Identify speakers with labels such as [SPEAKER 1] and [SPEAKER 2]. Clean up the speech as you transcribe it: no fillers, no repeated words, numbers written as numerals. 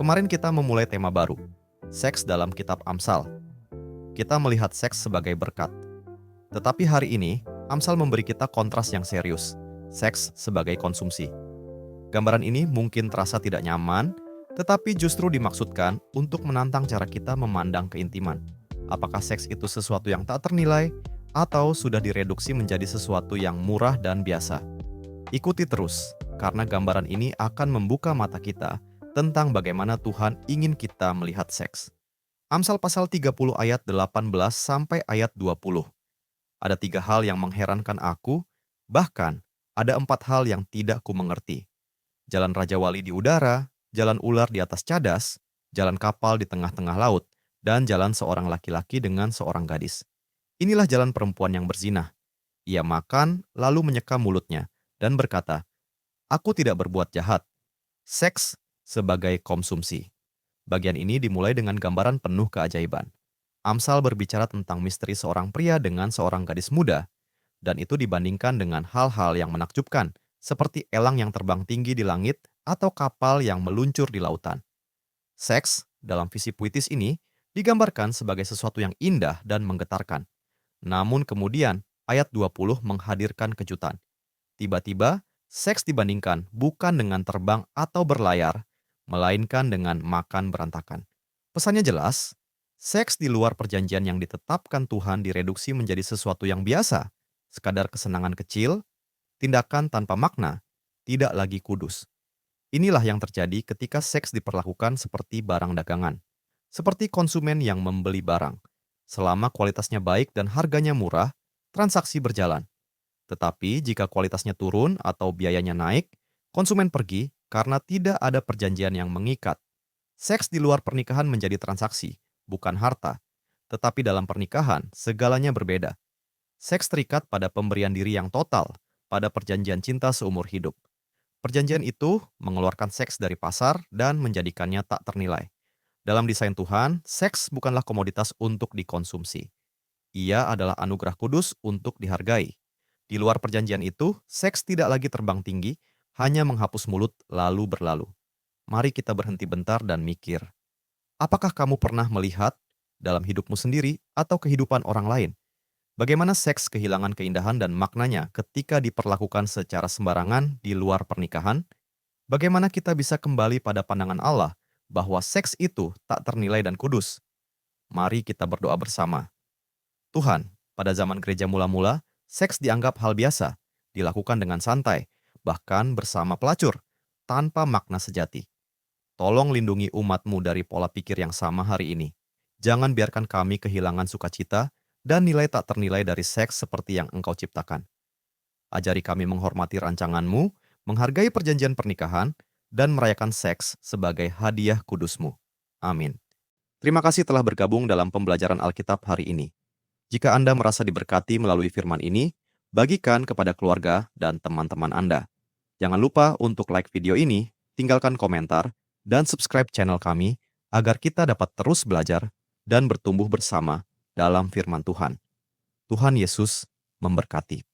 [SPEAKER 1] Kemarin kita memulai tema baru, seks dalam kitab Amsal. Kita melihat seks sebagai berkat. Tetapi hari ini, Amsal memberi kita kontras yang serius, seks sebagai konsumsi. Gambaran ini mungkin terasa tidak nyaman, tetapi justru dimaksudkan untuk menantang cara kita memandang keintiman. Apakah seks itu sesuatu yang tak ternilai, atau sudah direduksi menjadi sesuatu yang murah dan biasa? Ikuti terus, karena gambaran ini akan membuka mata kita tentang bagaimana Tuhan ingin kita melihat seks. Amsal pasal 30 ayat 18 sampai ayat 20. Ada 3 hal yang mengherankan aku, bahkan ada 4 hal yang tidak kumengerti. Jalan Raja Wali di udara, jalan ular di atas cadas, jalan kapal di tengah-tengah laut, dan jalan seorang laki-laki dengan seorang gadis. Inilah jalan perempuan yang berzina. Ia makan, lalu menyeka mulutnya, dan berkata, "Aku tidak berbuat jahat." Seks sebagai konsumsi. Bagian ini dimulai dengan gambaran penuh keajaiban. Amsal berbicara tentang misteri seorang pria dengan seorang gadis muda, dan itu dibandingkan dengan hal-hal yang menakjubkan, seperti elang yang terbang tinggi di langit atau kapal yang meluncur di lautan. Seks, dalam visi puitis ini, digambarkan sebagai sesuatu yang indah dan menggetarkan. Namun kemudian, ayat 20 menghadirkan kejutan. Tiba-tiba, seks dibandingkan bukan dengan terbang atau berlayar, melainkan dengan makan berantakan. Pesannya jelas, seks di luar perjanjian yang ditetapkan Tuhan direduksi menjadi sesuatu yang biasa, sekadar kesenangan kecil, tindakan tanpa makna, tidak lagi kudus. Inilah yang terjadi ketika seks diperlakukan seperti barang dagangan, seperti konsumen yang membeli barang. Selama kualitasnya baik dan harganya murah, transaksi berjalan. Tetapi jika kualitasnya turun atau biayanya naik, konsumen pergi karena tidak ada perjanjian yang mengikat. Seks di luar pernikahan menjadi transaksi, bukan harta. Tetapi dalam pernikahan, segalanya berbeda. Seks terikat pada pemberian diri yang total, pada perjanjian cinta seumur hidup. Perjanjian itu mengeluarkan seks dari pasar dan menjadikannya tak ternilai. Dalam desain Tuhan, seks bukanlah komoditas untuk dikonsumsi. Ia adalah anugerah kudus untuk dihargai. Di luar perjanjian itu, seks tidak lagi terbang tinggi, hanya menghapus mulut lalu berlalu. Mari kita berhenti bentar dan mikir. Apakah kamu pernah melihat dalam hidupmu sendiri atau kehidupan orang lain? Bagaimana seks kehilangan keindahan dan maknanya ketika diperlakukan secara sembarangan di luar pernikahan? Bagaimana kita bisa kembali pada pandangan Allah bahwa seks itu tak ternilai dan kudus? Mari kita berdoa bersama. Tuhan, pada zaman gereja mula-mula, seks dianggap hal biasa, dilakukan dengan santai, bahkan bersama pelacur, tanpa makna sejati. Tolong lindungi umat-Mu dari pola pikir yang sama hari ini. Jangan biarkan kami kehilangan sukacita dan nilai tak ternilai dari seks seperti yang Engkau ciptakan. Ajari kami menghormati rancangan-Mu, menghargai perjanjian pernikahan, dan merayakan seks sebagai hadiah kudus-Mu. Amin. Terima kasih telah bergabung dalam pembelajaran Alkitab hari ini. Jika Anda merasa diberkati melalui firman ini, bagikan kepada keluarga dan teman-teman Anda. Jangan lupa untuk like video ini, tinggalkan komentar, dan subscribe channel kami agar kita dapat terus belajar dan bertumbuh bersama dalam firman Tuhan. Tuhan Yesus memberkati.